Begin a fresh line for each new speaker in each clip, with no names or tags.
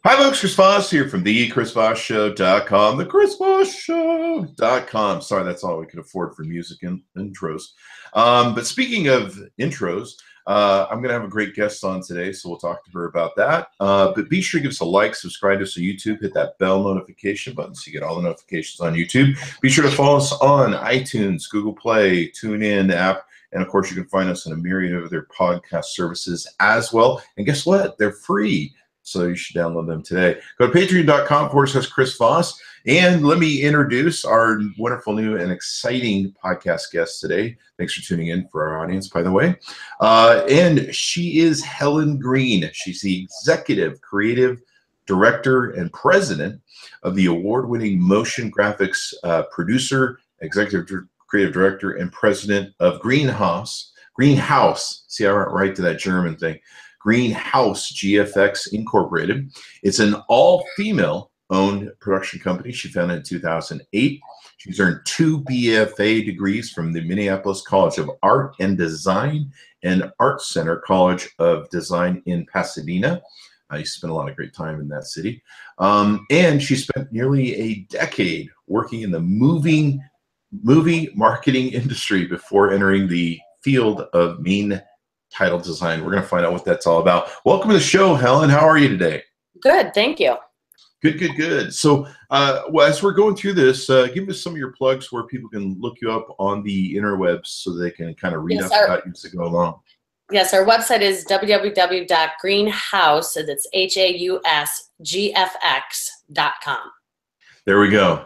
Hi, folks. Chris Voss here from the ChrisVossShow.com, the ChrisVossShow.com. Sorry, that's all we could afford for music and intros. But speaking of intros, I'm going to have a great guest on today, so we'll talk to her about that. But be sure to give us a like, subscribe to us on YouTube, hit that bell notification button so you get all the notifications on YouTube. Be sure to follow us on iTunes, Google Play, TuneIn app, and of course, you can find us on a myriad of other podcast services as well. And guess what? They're free. So you should download them today. Go to patreon.com/Chris Voss. And let me introduce our wonderful new and exciting podcast guest today. Thanks for tuning in for our audience, by the way. And she is Helen Greene. She's the executive creative director and president of the award-winning motion graphics producer, executive creative director, and president of Greenhaus. See, I went right to that German thing. Greenhaus GFX Incorporated. It's an all-female owned production company. She founded in 2008. She's earned 2 BFA degrees from the Minneapolis College of Art and Design and Art Center College of Design in Pasadena. I used to spend a lot of great time in that city. And she spent nearly a decade working in the movie marketing industry before entering the field of title design. We're going to find out what that's all about. Welcome to the show, Helen. How are you today?
Good, thank you.
Good. So as we're going through this, give us some of your plugs where people can look you up on the interwebs so they can kind of read up about you as they go along.
Yes, our website is www.greenhaus, that's HAUSGFX.com.
There we go.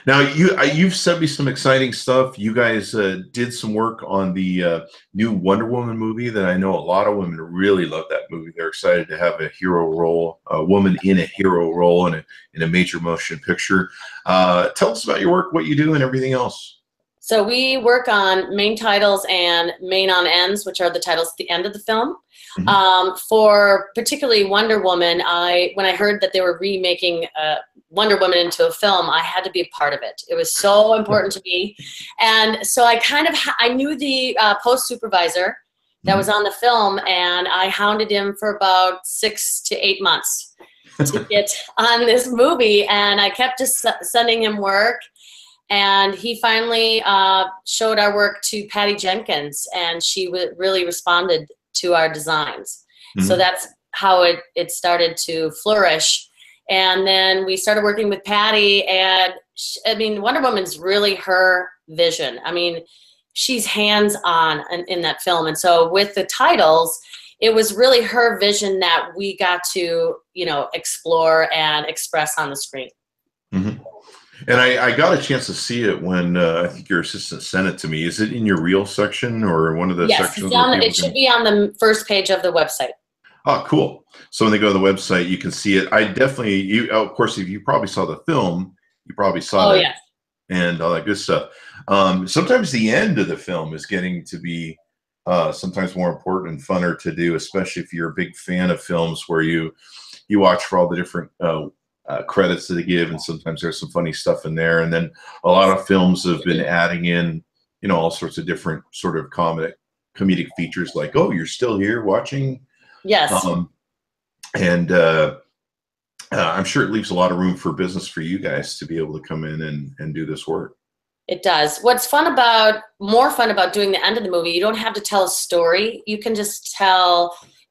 Now, you've sent me some exciting stuff. You guys did some work on the new Wonder Woman movie that I know a lot of women really love that movie. They're excited to have a hero role, a woman in a hero role in a major motion picture. Tell us about your work, what you do, and everything else.
So we work on main titles and main on ends, which are the titles at the end of the film. Mm-hmm. For particularly Wonder Woman, when I heard that they were remaking Wonder Woman into a film, I had to be a part of it. It was so important to me. And so I knew the post supervisor that was on the film, and I hounded him for about 6 to 8 months to get on this movie. And I kept just sending him work. And he finally showed our work to Patty Jenkins, and she really responded to our designs. Mm-hmm. So that's how it started to flourish. And then we started working with Patty, and Wonder Woman's really her vision. She's hands-on in that film. And so with the titles, it was really her vision that we got to, explore and express on the screen.
Mm-hmm. And I got a chance to see it when I think your assistant sent it to me. Is it in your reel section or one of the sections?
Yes, it should be on the first page of the website.
Oh, cool. So when they go to the website, you can see it. Of course, if you probably saw the film, you probably saw it. Yes. And all that good stuff. Sometimes the end of the film is getting to be sometimes more important and funner to do, especially if you're a big fan of films where you watch for all the different credits that they give, and sometimes there's some funny stuff in there. And then a lot of films have been adding in, all sorts of different sort of comedic features, like, oh, you're still here watching.
Yes.
I'm sure it leaves a lot of room for business for you guys to be able to come in and do this work.
It does. What's more fun about doing the end of the movie, you don't have to tell a story. You can just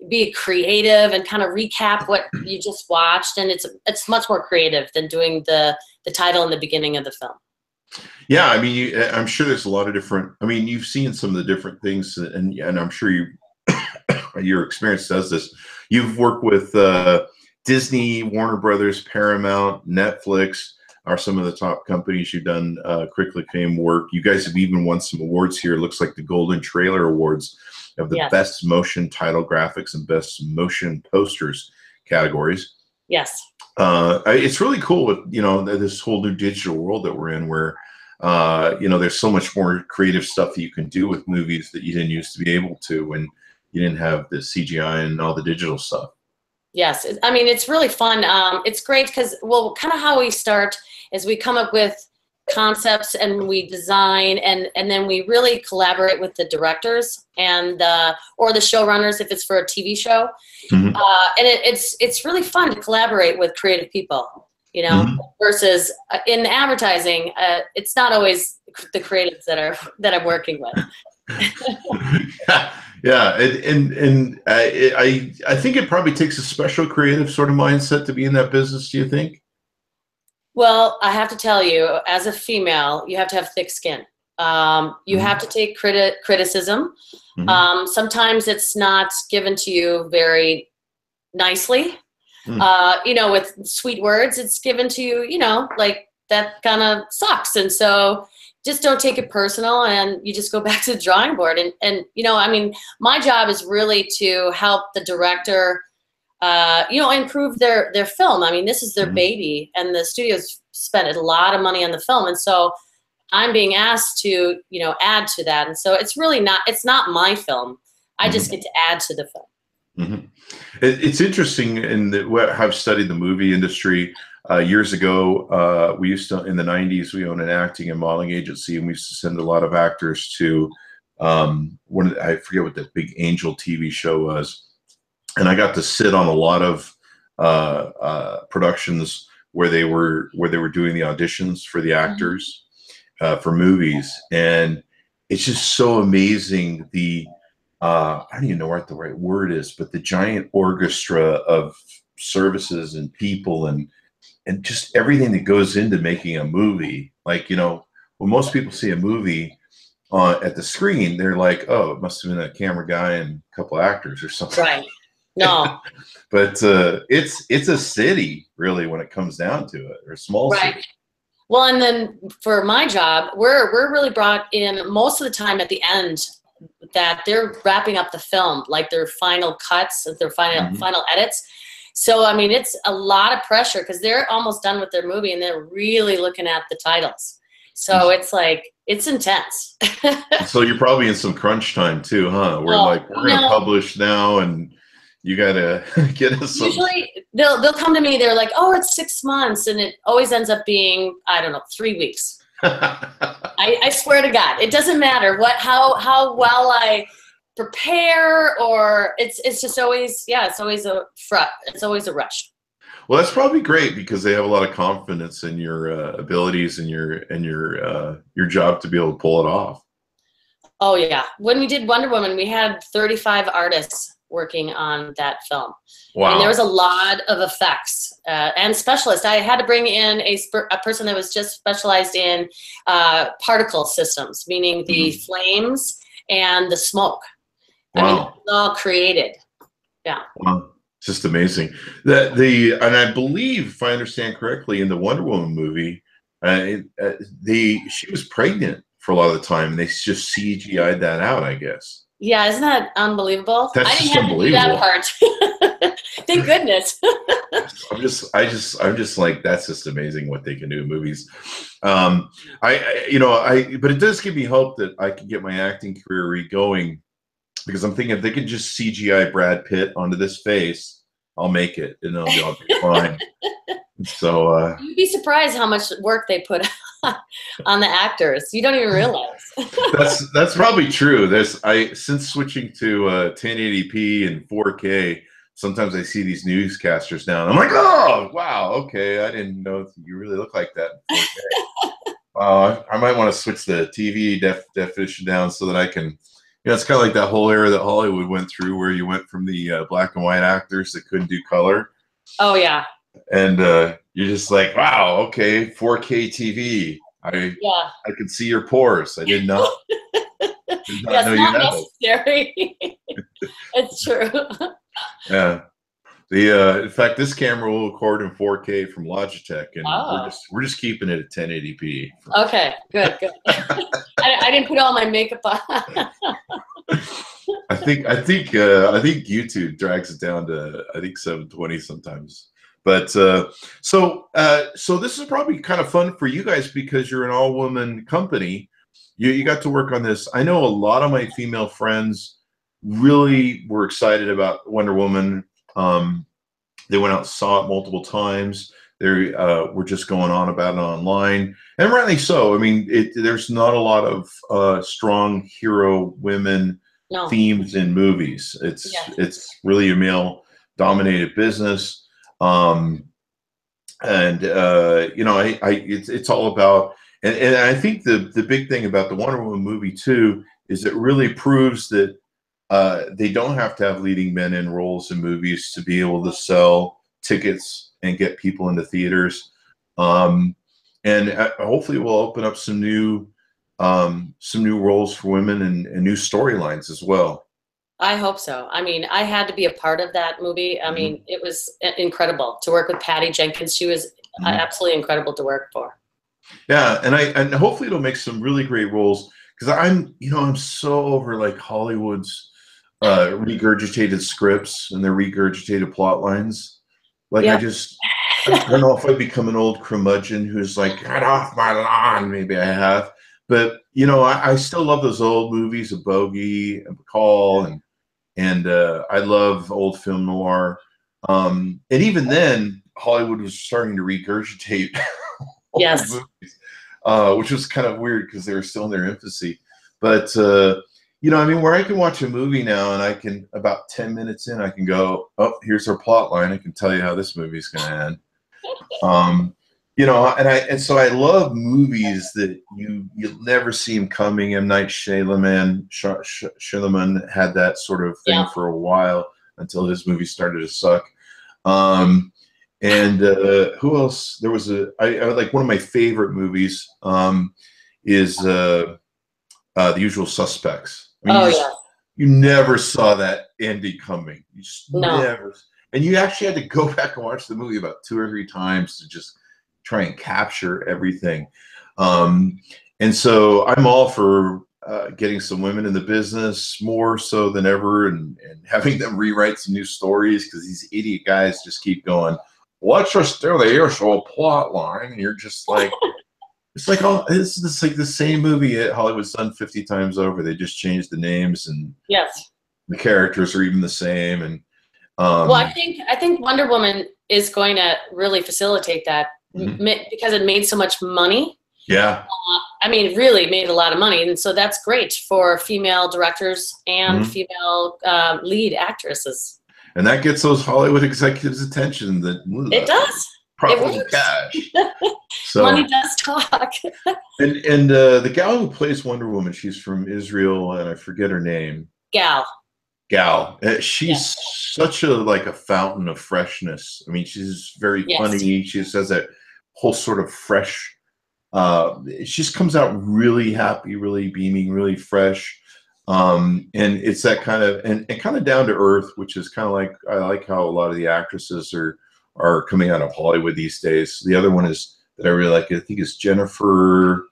be creative and kind of recap what you just watched, and it's much more creative than doing the title in the beginning of the film.
Yeah, I'm sure there's a lot of different. You've seen some of the different things, and I'm sure your experience does this. You've worked with Disney, Warner Brothers, Paramount, Netflix are some of the top companies you've done critically acclaimed work. You guys have even won some awards here. It looks like the Golden Trailer Awards of the Best Motion Title Graphics and Best Motion Posters categories.
Yes.
It's really cool with, this whole new digital world that we're in where, there's so much more creative stuff that you can do with movies that you didn't used to be able to when you didn't have the CGI and all the digital stuff.
Yes. It's really fun. It's great because, kind of how we start is we come up with concepts and we design, and then we really collaborate with the directors and or the showrunners if it's for a TV show.
Mm-hmm.
And it's really fun to collaborate with creative people, you know,
Mm-hmm.
versus in advertising, it's not always the creatives that I'm working with.
Yeah, and I think it probably takes a special creative sort of mindset to be in that business. Do you think?
Well, I have to tell you, as a female, you have to have thick skin. You have to take criticism.
Mm-hmm.
Sometimes it's not given to you very nicely. You know, with sweet words, it's given to you, you know, like that kind of sucks. And so just don't take it personal, and you just go back to the drawing board. And you know, I mean, my job is really to help the director, you know, improve their film. I mean, this is their baby, and the studios spent a lot of money on the film, and so I'm being asked to, you know, add to that. And so it's really not, it's not my film. I just get to add to the film.
Mm-hmm. It's interesting, I've studied the movie industry. Years ago, we used to, in the 90s, we owned an acting and modeling agency, and we used to send a lot of actors to I forget what that big Angel TV show was. And I got to sit on a lot of productions where they were doing the auditions for the actors for movies, and it's just so amazing. I don't even know what the right word is, but the giant orchestra of services and people and just everything that goes into making a movie. Like, you know, when most people see a movie at the screen, they're like, oh, it must have been a camera guy and a couple actors or something.
Right. No.
But it's a city, really, when it comes down to it, or a small city.
Well, and then for my job, we're really brought in most of the time at the end, that they're wrapping up the film, like their final cuts, their final edits. So, I mean, it's a lot of pressure because they're almost done with their movie and they're really looking at the titles. So it's like, it's intense.
So you're probably in some crunch time too, huh? We're going to publish now, and you got to get us some.
Usually they'll come to me, they're like, oh, it's 6 months. And it always ends up being, I don't know, 3 weeks. I swear to God, it doesn't matter how well I prepare, or it's just always, it's always a rush.
Well, that's probably great because they have a lot of confidence in your abilities and your job to be able to pull it off. Oh
yeah, when we did Wonder Woman, we had 35 artists working on that film.
Wow.
And there was a lot of effects and specialists. I had to bring in a person that was just specialized in particle systems, meaning the flames and the smoke.
Wow.
I mean, it's all created. Yeah.
Wow. It's just amazing. And I believe, if I understand correctly, in the Wonder Woman movie, she was pregnant for a lot of the time, and they just CGI'd that out, I guess.
Yeah, isn't that unbelievable?
That's
I didn't have to do that part. Thank goodness.
I'm just like, that's just amazing what they can do in movies. But it does give me hope that I can get my acting career re-going, because I'm thinking if they could just CGI Brad Pitt onto this face, I'll make it, and I'll be fine. So
you'd be surprised how much work they put on the actors. You don't even realize.
that's probably true. Since switching to 1080p and 4K, sometimes I see these newscasters now, and I'm like, oh wow, okay, I didn't know you really look like that in 4K. I might want to switch the TV definition down so that I can. It's kind of like that whole era that Hollywood went through, where you went from the black and white actors that couldn't do color.
Oh yeah.
And you're just like, wow, okay, 4K TV. I could see your pores. I did not. Did not know you had
necessary. It's true.
Yeah. In fact, this camera will record in 4K from Logitech, and we're just keeping it at 1080p.
Okay, good. I didn't put all my makeup on.
I think YouTube drags it down to 720 sometimes. But so this is probably kind of fun for you guys because you're an all-woman company. You got to work on this. I know a lot of my female friends really were excited about Wonder Woman. They went out and saw it multiple times. We're just going on about it online, and rightly so. I mean, there's not a lot of strong hero women themes in movies. It's really a male-dominated business, and you know, it's all about. And I think the big thing about the Wonder Woman movie too is it really proves that they don't have to have leading men in roles in movies to be able to sell tickets and get people into theaters. And hopefully we'll open up some new roles for women and new storylines as well.
I hope so. I mean, I had to be a part of that movie. I mean, it was incredible to work with Patty Jenkins. She was absolutely incredible to work for.
Yeah, and hopefully it'll make some really great roles, because I'm so over like Hollywood's regurgitated scripts and their regurgitated plot lines. Like I don't know if I've become an old curmudgeon who's like, get off my lawn. Maybe I have, but you know, I still love those old movies of Bogey and Bacall, and I love old film noir. And even then, Hollywood was starting to regurgitate movies, which was kind of weird because they were still in their infancy. But you know, I mean, where I can watch a movie now and I can, about 10 minutes in, I can go, oh, here's our plot line. I can tell you how this movie's going to end. You know, and so I love movies that you'll never see them coming. M. Night Shyamalan had that sort of thing for a while until his movie started to suck. And who else? There was I like one of my favorite movies is The Usual Suspects. I mean, you never saw that ending coming. You just never. And you actually had to go back and watch the movie about 2 or 3 times to just try and capture everything. And so I'm all for getting some women in the business more so than ever, and having them rewrite some new stories, because these idiot guys just keep going, let's just do the usual plot line. And you're just like, it's like, oh, it's like the same movie Hollywood's done 50 times over. They just changed the names, and the characters are even the same. And
well, I think Wonder Woman is going to really facilitate that because it made so much money.
Yeah.
I mean, really made a lot of money, and so that's great for female directors and female lead actresses.
And that gets those Hollywood executives' attention.
It does.
Profit and cash. So,
money does talk.
and the gal who plays Wonder Woman, she's from Israel, and I forget her name.
Gal.
She's such a fountain of freshness. I mean, she's very funny. She just has that whole sort of fresh. She just comes out really happy, really beaming, really fresh. And it's that kind of and kind of down to earth, which is kind of like, I like how a lot of the actresses are coming out of Hollywood these days. The other one is that I really like, I think, is Jennifer.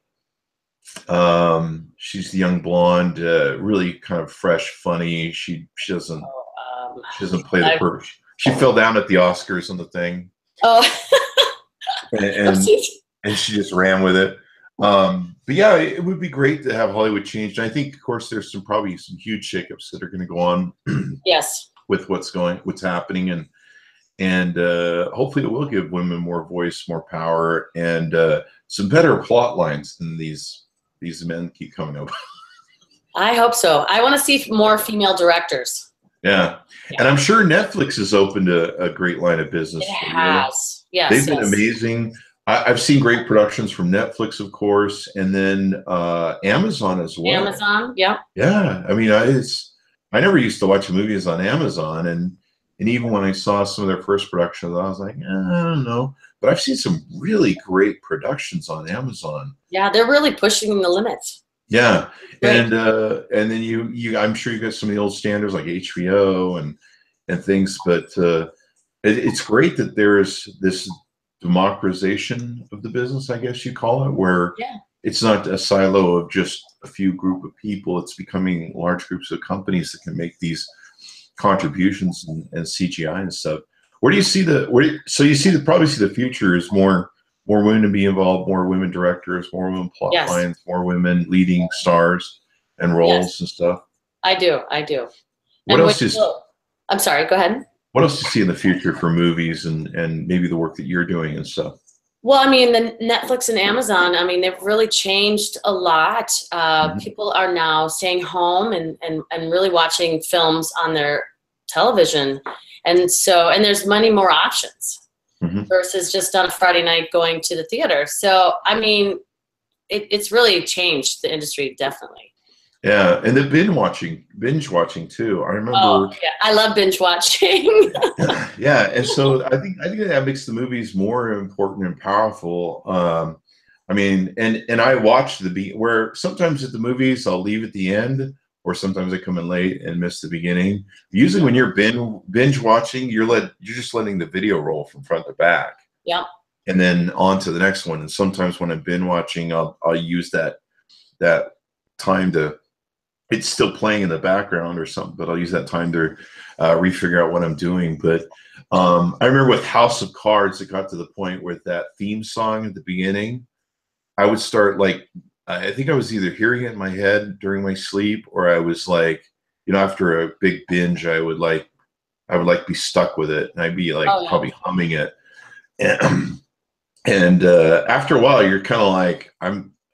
She's the young blonde, really kind of fresh, funny. She doesn't play the part. She fell down at the Oscars on the thing. Oh. and she just ran with it. But yeah, it would be great to have Hollywood changed. And I think, of course, there's probably some huge shakeups that are going to go on. With what's happening, and hopefully it will give women more voice, more power, and some better plot lines than these men keep coming up.
I hope so. I want to see more female directors.
Yeah. And I'm sure Netflix has opened a great line of business.
It has. Yes.
They've been amazing. I've seen great productions from Netflix, of course, and then Amazon as well.
Amazon, yeah.
Yeah. I mean, I never used to watch movies on Amazon, and even when I saw some of their first productions, I was like, I don't know. But I've seen some really great productions on Amazon.
Yeah, they're really pushing the limits.
Yeah, and then you I'm sure you got some of the old standards like HBO and things, but it's great that there is this democratization of the business, I guess you call it, where it's not a silo of just a few group of people. It's becoming large groups of companies that can make these contributions and CGI and stuff. Where do you see probably see the future is more women to be involved, more women directors, more women plot lines, more women leading stars and roles and stuff.
I do.
What else is?
I'm sorry. Go ahead.
What else do you see in the future for movies and maybe the work that you're doing and stuff?
Well, I mean, the Netflix and Amazon, I mean, they've really changed a lot. People are now staying home and really watching films on their television. And there's many more options versus just on a Friday night going to the theater. So, I mean, it's really changed the industry, definitely.
Yeah, and the binge watching too. I remember.
Oh, yeah, I love binge watching.
Yeah, and so I think that makes the movies more important and powerful. I mean, and I watch where sometimes at the movies I'll leave at the end, or sometimes I come in late and miss the beginning. Usually, when you're binge watching, you're just letting the video roll from front to back.
Yep.
And then on to the next one. And sometimes when I'm binge watching, I'll use that time to. It's still playing in the background or something, but I'll use that time to refigure out what I'm doing. But I remember with House of Cards, it got to the point where that theme song at the beginning, I would start I think I was either hearing it in my head during my sleep, or I was after a big binge, I would be stuck with it, and I'd be probably humming it. And after a while, you're kind of like,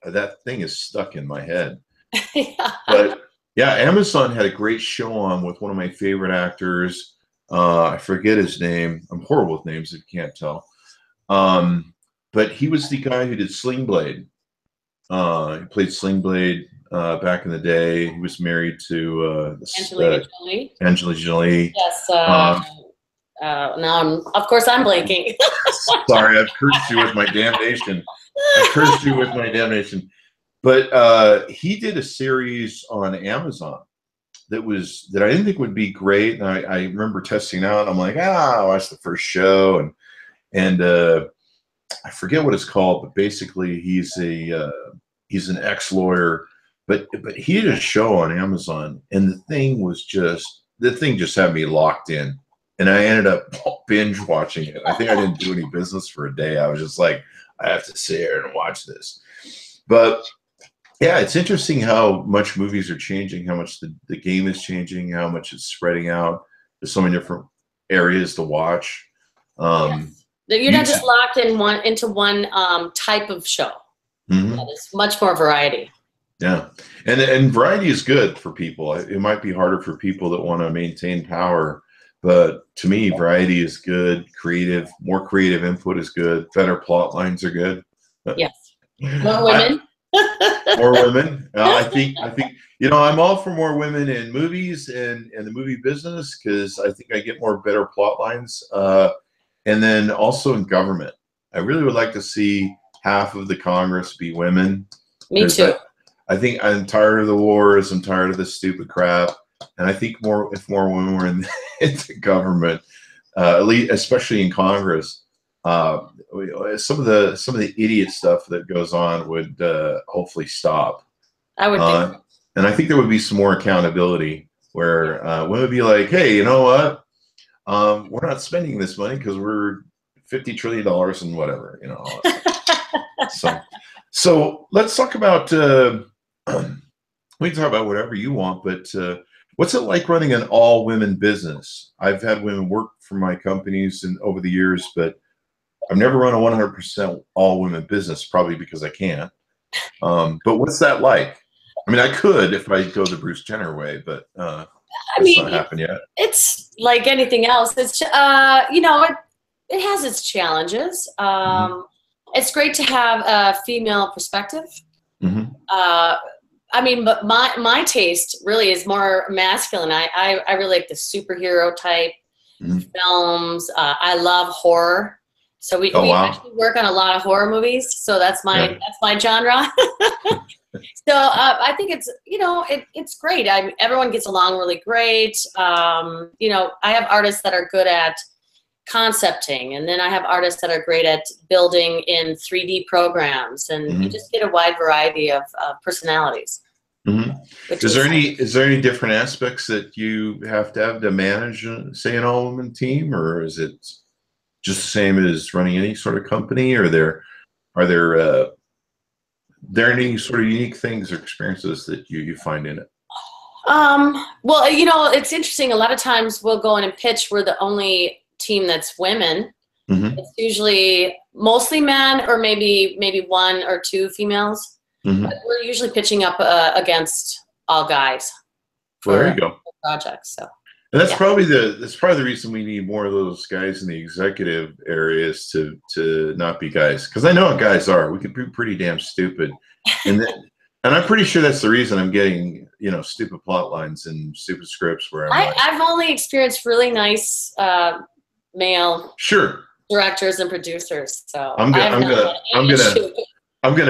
that thing is stuck in my head.
Yeah.
But yeah, Amazon had a great show on with one of my favorite actors. I forget his name. I'm horrible with names if you can't tell. But he was the guy who did Sling Blade. He played Sling Blade back in the day. He was married to Angelina Jolie.
Yes. Now of course I'm blanking.
Sorry, I've cursed you with my damnation. But he did a series on Amazon that I didn't think would be great. And I remember testing out. I'm like, I watched the first show, and I forget what it's called, but basically he's an ex-lawyer, but he did a show on Amazon, and the thing just had me locked in, and I ended up binge watching it. I think I didn't do any business for a day. I was just like, I have to sit here and watch this. But yeah, it's interesting how much movies are changing, how much the game is changing, how much it's spreading out. There's so many different areas to watch.
Yes. You're not just locked into one type of show. There's much more variety.
Yeah, and variety is good for people. It might be harder for people that want to maintain power, but to me, variety is good. More creative input is good. Better plot lines are good.
Yes, more women.
More women. I think I'm all for more women in movies and the movie business, because I think I get better plot lines. And then also in government, I really would like to see half of the Congress be women.
Me too.
I think I'm tired of the wars. I'm tired of this stupid crap. And I think if more women were in the government, at least, especially in Congress, some of the idiot stuff that goes on would hopefully stop.
I would think.
And I think there would be some more accountability where women would be like, hey, you know what? We're not spending this money because we're $50 trillion and whatever, So let's talk about, we can talk about whatever you want, but what's it like running an all-women business? I've had women work for my companies over the years, but I've never run a 100% all-women business, probably because I can't. But what's that like? I mean, I could if I go the Bruce Jenner way, but it's not happened yet.
It's like anything else. It's it has its challenges. It's great to have a female perspective. But my taste really is more masculine. I really like the superhero type films. I love horror. So we actually work on a lot of horror movies. So that's my genre. So I think it's it's great. Everyone gets along really great. I have artists that are good at concepting, and then I have artists that are great at building in 3D programs, and you just get a wide variety of personalities.
Is there any different aspects that you have to manage, say, an all-woman team, or is it just the same as running any sort of company, or are there any sort of unique things or experiences that you find in it?
Well, it's interesting. A lot of times we'll go in and pitch. We're the only team that's women.
Mm-hmm.
It's usually mostly men, or maybe one or two females.
Mm-hmm.
But we're usually pitching up against all guys.
Well, there you go.
Projects. So.
And that's probably the reason we need more of those guys in the executive areas to not be guys. Because I know what guys are. We could be pretty damn stupid, and I'm pretty sure that's the reason I'm getting stupid plot lines and stupid scripts where
I've only experienced really nice male directors and producers. So
I'm gonna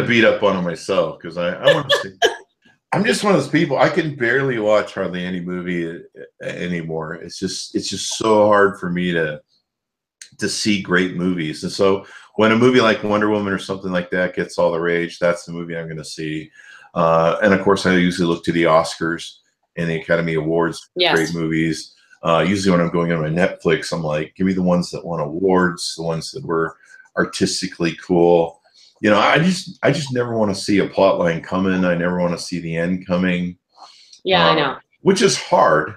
beat up on them myself because I want to see. I'm just one of those people. I can barely watch hardly any movie anymore. It's just so hard for me to see great movies. And so when a movie like Wonder Woman or something like that gets all the rage, that's the movie I'm going to see. And of course, I usually look to the Oscars and the Academy Awards for great movies. Usually when I'm going on my Netflix, I'm like, give me the ones that won awards, the ones that were artistically cool. I just never want to see a plot line coming. I never want to see the end coming.
Yeah, I know.
Which is hard,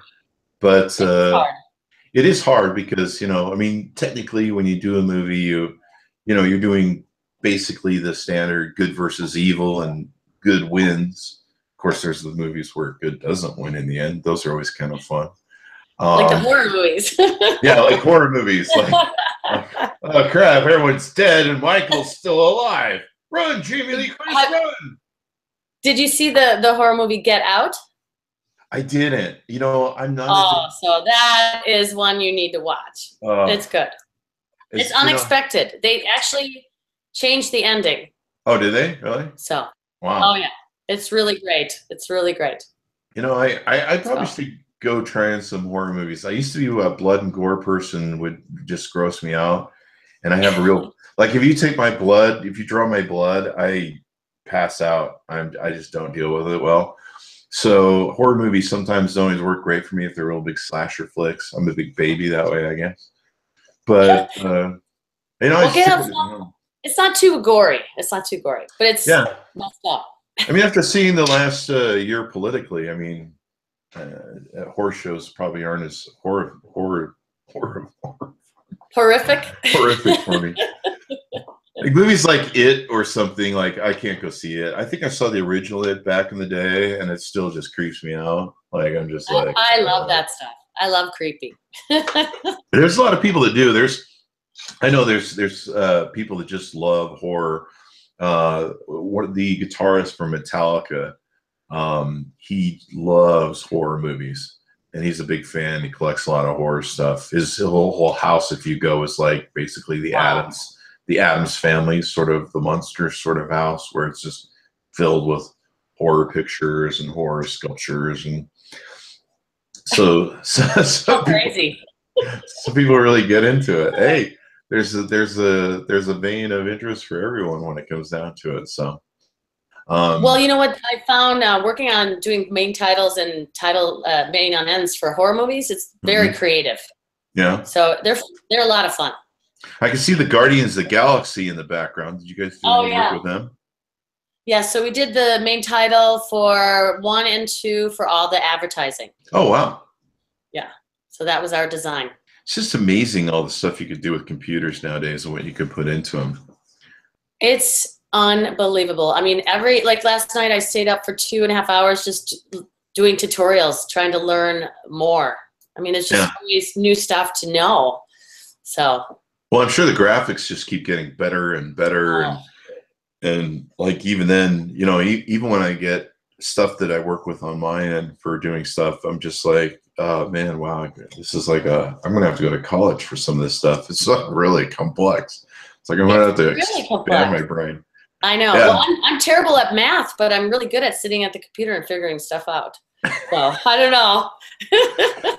but it is hard because, technically when you do a movie, you're doing basically the standard good versus evil and good wins. Of course, there's the movies where good doesn't win in the end. Those are always kind of fun.
Like the horror movies.
Yeah, like horror movies. Like, oh crap, everyone's dead and Michael's still alive. Run, Jamie Lee Curtis, run!
Did you see the horror movie Get Out?
I didn't. I'm not.
So that is one you need to watch. It's good. It's unexpected. They actually changed the ending.
Oh, did they? Really?
So.
Wow.
Oh yeah, it's really great. It's really great.
I probably should go try in some horror movies. I used to be a blood and gore person, would just gross me out. And I have a real, like, if you take my blood, if you draw my blood, I pass out. I just don't deal with it well. So horror movies sometimes don't always work great for me if they're real big slasher flicks. I'm a big baby that way, I guess. But,
it's not too gory. It's not too gory, but it's messed up.
After seeing the last year politically, horror shows probably aren't as horrific for me. Like movies like It or something, like I can't go see it. I think I saw the original It back in the day, and it still just creeps me out. Like I'm just like
I love that stuff. I love creepy.
There's a lot of people that do. There's people that just love horror. The guitarist for Metallica, he loves horror movies, and he's a big fan. He collects a lot of horror stuff. His whole house, if you go, is like basically the Addams family, sort of the Munster sort of house, where it's just filled with horror pictures and horror sculptures, and so
crazy.
Some people really get into it. Hey, there's a vein of interest for everyone when it comes down to it. So.
Well, you know what I found working on doing main titles and main on ends for horror movies, it's very creative.
Yeah.
So they're a lot of fun.
I can see the Guardians of the Galaxy in the background. Did you guys do any work with them?
Yeah, so we did the main title for 1 and 2 for all the advertising.
Oh, wow.
Yeah, so that was our design.
It's just amazing all the stuff you could do with computers nowadays and what you could put into them.
It's unbelievable. Like last night I stayed up for 2.5 hours just doing tutorials, trying to learn more. There's just always new stuff to know. So.
Well, I'm sure the graphics just keep getting better and better. And like, even then, even when I get stuff that I work with on my end for doing stuff, I'm just like, oh man, wow, this is like I'm going to have to go to college for some of this stuff. It's like really complex. It's like I'm going to have to expand my brain.
I know. Yeah. Well, I'm terrible at math, but I'm really good at sitting at the computer and figuring stuff out. So I don't know.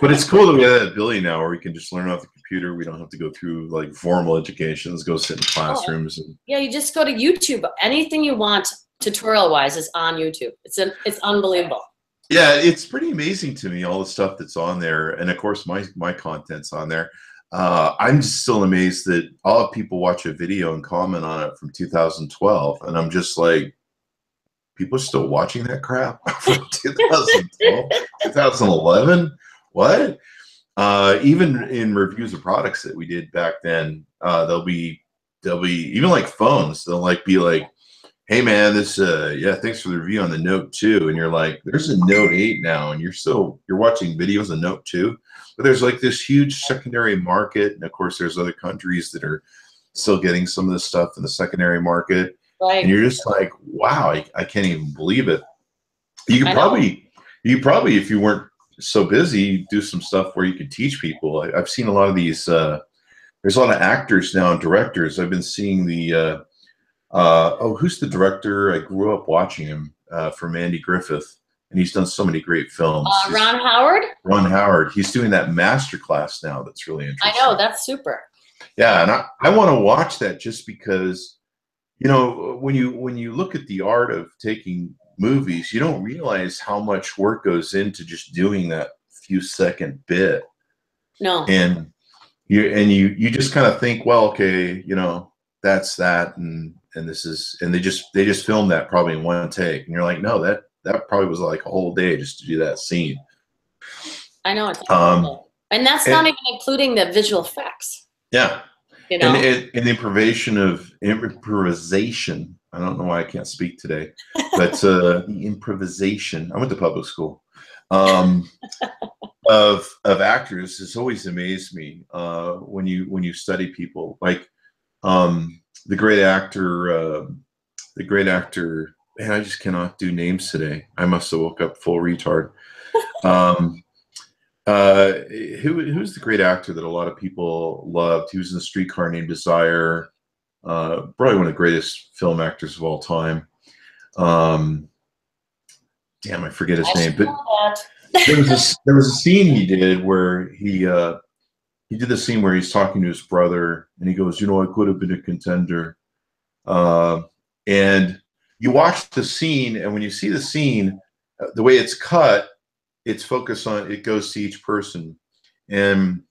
But it's cool that we have that ability now where we can just learn off the computer. We don't have to go through like formal education. Let's go sit in classrooms.
Yeah, you just go to YouTube. Anything you want tutorial-wise is on YouTube. It's unbelievable.
Yeah, it's pretty amazing to me, all the stuff that's on there. And of course, my content's on there. I'm just still amazed that I'll have people watch a video and comment on it from 2012. And I'm just like, people are still watching that crap from 2012, 2011. What? Even in reviews of products that we did back then, they'll be even like phones. They'll like be like, hey man, this yeah, thanks for the review on the Note 2. And you're like, there's a Note 8 now, and you're watching videos of Note 2. But there's like this huge secondary market, and of course there's other countries that are still getting some of this stuff in the secondary market.
Right.
And you're just like, wow, I can't even believe it. You could probably, if you weren't so busy, do some stuff where you could teach people. I've seen a lot of these, there's a lot of actors now and directors. I've been seeing the, who's the director? I grew up watching him, from Andy Griffith, and he's done so many great films.
Ron Howard?
Ron Howard. He's doing that masterclass now. That's really interesting.
I know, that's super.
Yeah, and I want to watch that just because, you know, when you look at the art of taking movies, you don't realize how much work goes into just doing that few second bit.
No.
And you just kind of think, well, okay, you know, that's that, and this is, and they just filmed that probably in one take, and you're like, no, that probably was like a whole day just to do that scene.
I know, it's and that's not even including the visual effects.
Yeah.
You know?
And the improvisation. I don't know why I can't speak today, but the improvisation. I went to public school. Of actors has always amazed me when you study people like the great actor. Man, I just cannot do names today. I must have woke up full retard. Who's the great actor that a lot of people loved? He was in The Streetcar Named Desire. Probably one of the greatest film actors of all time. Damn, I forget his name. But there was a scene he did where he did the scene where he's talking to his brother, and he goes, you know, I could have been a contender. And you watch the scene, and when you see the scene, the way it's cut, it's focused on, it goes to each person. And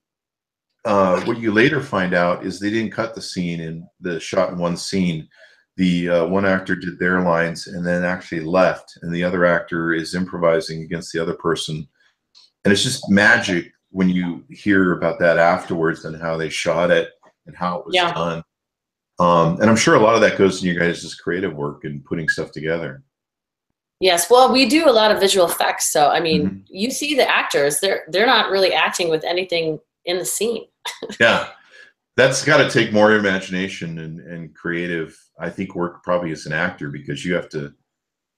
what you later find out is they didn't cut the scene in the shot in one scene. The one actor did their lines and then actually left, and the other actor is improvising against the other person. And it's just magic when you hear about that afterwards and how they shot it and how it was done. And I'm sure a lot of that goes in your guys' creative work and putting stuff together.
Yes, well, we do a lot of visual effects. So, I mean, you see the actors, they're not really acting with anything in the scene.
Yeah, that's got to take more imagination and creative, I think, work probably as an actor, because you have to,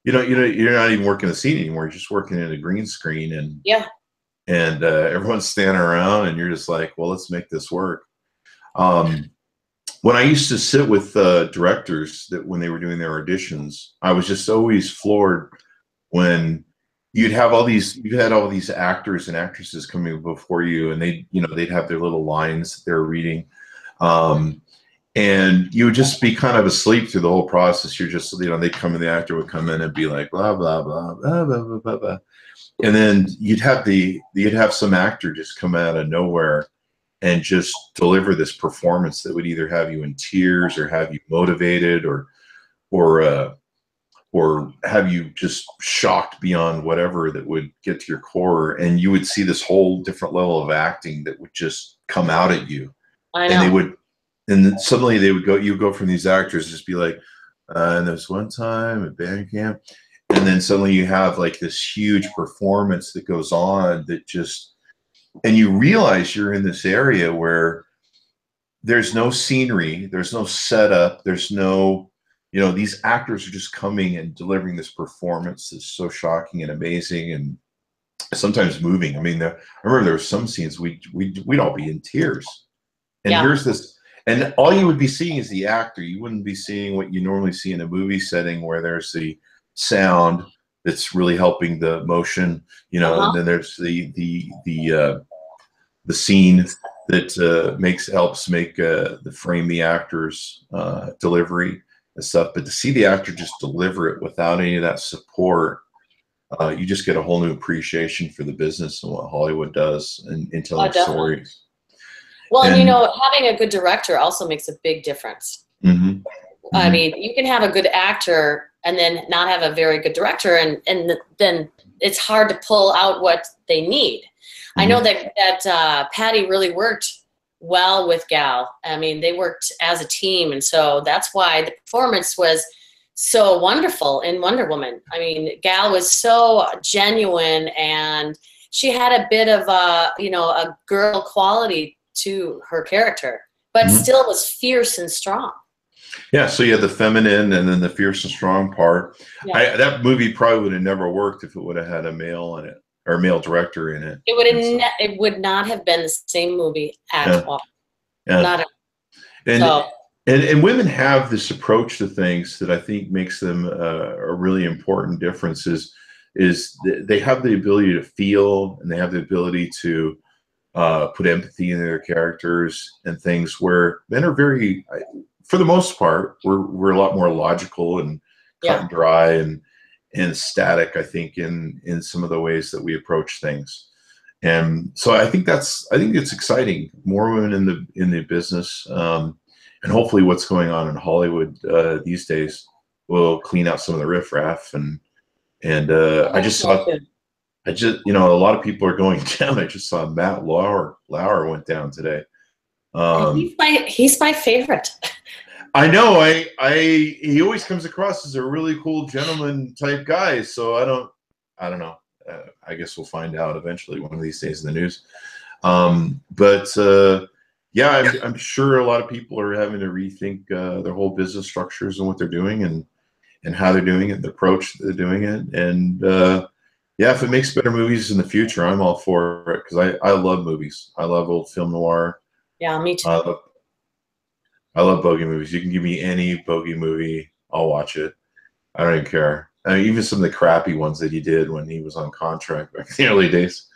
you're not even working the scene anymore. You're just working in a green screen, and everyone's standing around, and you're just like, well, let's make this work. When I used to sit with directors that when they were doing their auditions, I was just always floored when you had all these actors and actresses coming before you, and they'd have their little lines that they're reading, and you would just be kind of asleep through the whole process. You're just, they'd come in, the actor would come in and be like, blah blah blah blah blah blah blah, blah. And then you'd have some actor just come out of nowhere and just deliver this performance that would either have you in tears or have you motivated or have you just shocked beyond whatever that would get to your core. And you would see this whole different level of acting that would just come out at you. I know. And then suddenly you go from these actors just be like, and there was one time at band camp, and then suddenly you have like this huge performance that goes on that just, and you realize you're in this area where there's no scenery, there's no setup, there's no, these actors are just coming and delivering this performance that's so shocking and amazing and sometimes moving. I mean, I remember there were some scenes we'd all be in tears. And here's this, and all you would be seeing is the actor. You wouldn't be seeing what you normally see in a movie setting where there's the sound that's really helping the motion, and then there's the scene that helps make the frame the actor's delivery and stuff. But to see the actor just deliver it without any of that support, you just get a whole new appreciation for the business and what Hollywood does in telling stories.
Well, and having a good director also makes a big difference. I mean, you can have a good actor and then not have a very good director, and then it's hard to pull out what they need. Mm-hmm. I know that Patty really worked well with Gal. I mean, they worked as a team, and so that's why the performance was so wonderful in Wonder Woman. I mean, Gal was so genuine, and she had a bit of a girl quality to her character, but mm-hmm. still was fierce and strong.
Yeah, so you had the feminine and then the fierce and strong part. Yeah. That movie probably would have never worked if it would have had a male in it, or a male director in it.
It would not have been the same movie at all.
Yeah.
Not at
all. And women have this approach to things that I think makes them a really important difference. Is they have the ability to feel, and they have the ability to put empathy in their characters and things, where men are very, for the most part, we're a lot more logical and cut and dry and static, I think, in some of the ways that we approach things. And so I think it's exciting. More women in the business, and hopefully what's going on in Hollywood these days will clean out some of the riffraff. And I just saw, a lot of people are going down. I just saw Matt Lauer went down today.
He's my favorite.
I know. He always comes across as a really cool gentleman type guy. So I don't know. I guess we'll find out eventually one of these days in the news. Yeah, I'm sure a lot of people are having to rethink their whole business structures and what they're doing and how they're doing it, the approach they're doing it. And yeah, if it makes better movies in the future, I'm all for it, because I love movies. I love old film noir.
Yeah, me too.
I love bogey movies. You can give me any bogey movie, I'll watch it. I don't even care. I mean, even some of the crappy ones that he did when he was on contract back in the early days.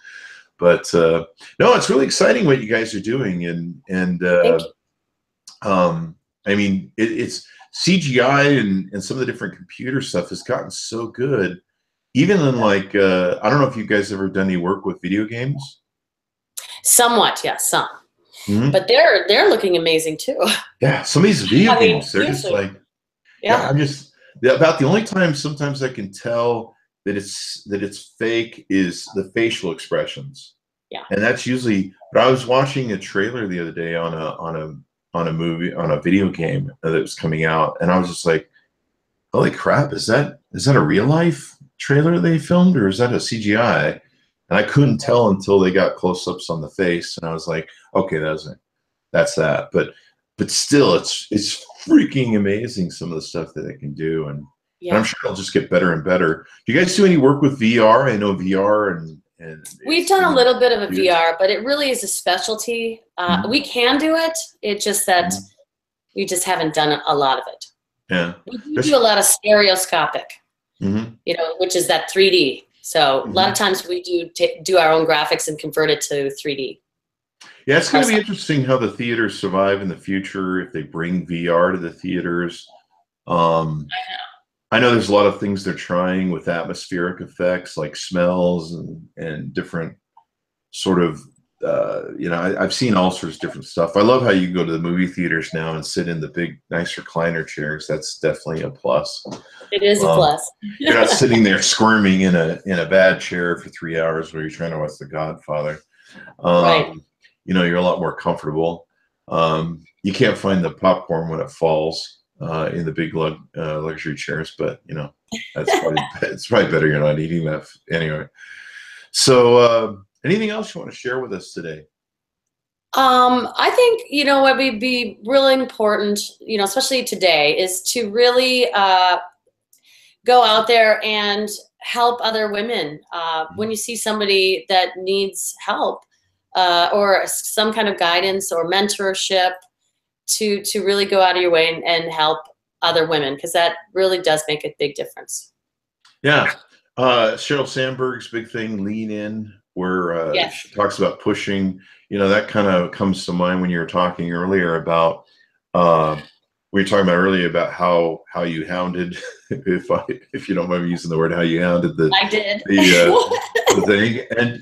But no, it's really exciting what you guys are doing, and I mean, it's CGI and some of the different computer stuff has gotten so good. Even in like, I don't know if you guys ever done any work with video games.
Somewhat, yeah, some.
Mm-hmm.
But they're looking amazing too.
Yeah, some of these video games, they're just like, I'm just about the only time sometimes I can tell that it's fake is the facial expressions.
Yeah.
And that's usually, but I was watching a trailer the other day on a movie, on a video game that was coming out, and I was just like, holy crap, is that a real life trailer they filmed, or is that a CGI? And I couldn't tell until they got close-ups on the face, and I was like, okay, that's that. But still, it's freaking amazing, some of the stuff that they can do, and I'm sure it'll just get better and better. Do you guys do any work with VR? I know VR and
we've done a little bit of a VR, but it really is a specialty. We can do it. It's just that we just haven't done a lot of it.
Yeah,
we do a lot of stereoscopic, which is that 3D. So a lot of times we do our own graphics and convert it to 3D.
Yeah, it's going to be interesting how the theaters survive in the future if they bring VR to the theaters. I know there's a lot of things they're trying with atmospheric effects, like smells and different sort of, I've seen all sorts of different stuff. I love how you go to the movie theaters now and sit in the big, nice recliner chairs. That's definitely a plus.
It is a plus.
You're not sitting there squirming in a bad chair for 3 hours where you're trying to watch The Godfather.
Right.
You're a lot more comfortable. You can't find the popcorn when it falls in the big luxury chairs, but it's probably better you're not eating that anyway. So anything else you want to share with us today?
I think what would be really important, especially today, is to really go out there and help other women. When you see somebody that needs help or some kind of guidance or mentorship, to really go out of your way and help other women, because that really does make a big difference.
Yeah. Sheryl Sandberg's big thing, Lean In, where she talks about pushing, that kind of comes to mind when you were talking earlier about, we were talking about earlier about how you hounded, if you don't mind me using the word, how you hounded the thing. And,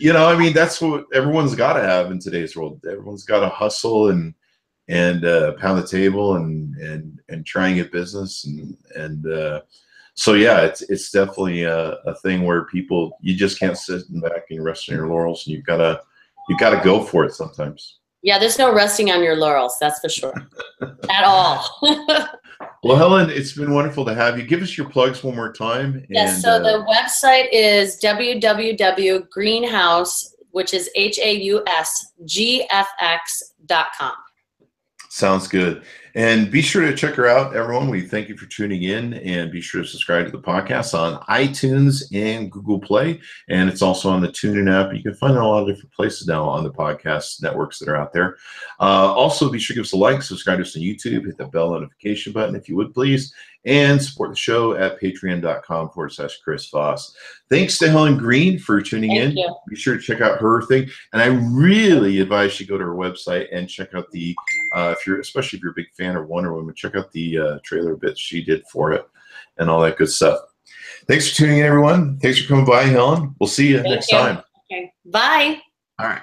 that's what everyone's got to have in today's world. Everyone's got to hustle and pound the table and try and get business. And So yeah, it's definitely a thing where people, you just can't sit back and rest on your laurels, and you gotta go for it sometimes.
Yeah, there's no resting on your laurels, that's for sure. At all.
Well, Helen, it's been wonderful to have you. Give us your plugs one more time.
Yes, so the website is www.greenhaus, which is HAUSGFX.com.
Sounds good. And be sure to check her out, everyone. We thank you for tuning in, and be sure to subscribe to the podcast on iTunes and Google Play. And it's also on the TuneIn app. You can find it in a lot of different places now on the podcast networks that are out there. Also, be sure to give us a like, subscribe to us on YouTube, hit the bell notification button if you would, please, and support the show at patreon.com/Chris Voss. Thanks to Helen Greene for tuning in.
Thank you.
Be sure to check out her thing. And I really advise you go to her website and check out the, especially if you're a big fan of Wonder Woman, check out the trailer bits she did for it and all that good stuff. Thanks for tuning in, everyone. Thanks for coming by, Helen. We'll see you next time.
Okay. Bye.
All right.